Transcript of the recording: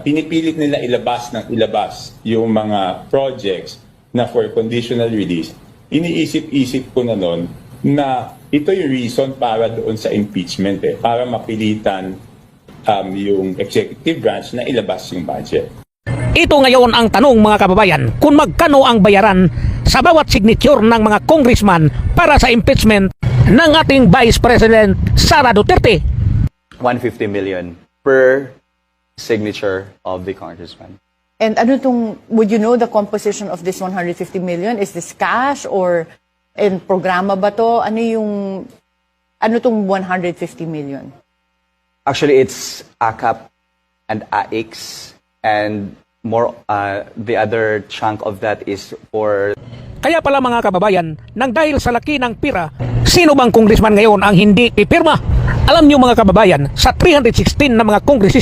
pinipilit nila ilabas yung mga projects na for conditional release, iniisip-isip ko na noon na ito yung reason para doon sa impeachment para mapilitan yung executive branch na ilabas yung budget. Ito ngayon ang tanong mga kababayan, kung magkano ang bayaran sa bawat signature ng mga congressman para sa impeachment ng ating Vice President Sara Duterte. 150 million per signature of the congressman. And would you know the composition of this 150 million? Is this cash or in programa ba to? Ano tong 150 million? Actually, it's ACAP and AIX, and more the other chunk of that is for... Kaya pala mga kababayan, nang dahil sa laki ng pira, sino bang congressman ngayon ang hindi pipirma? Alam niyo mga kababayan, sa 316 na mga kongresista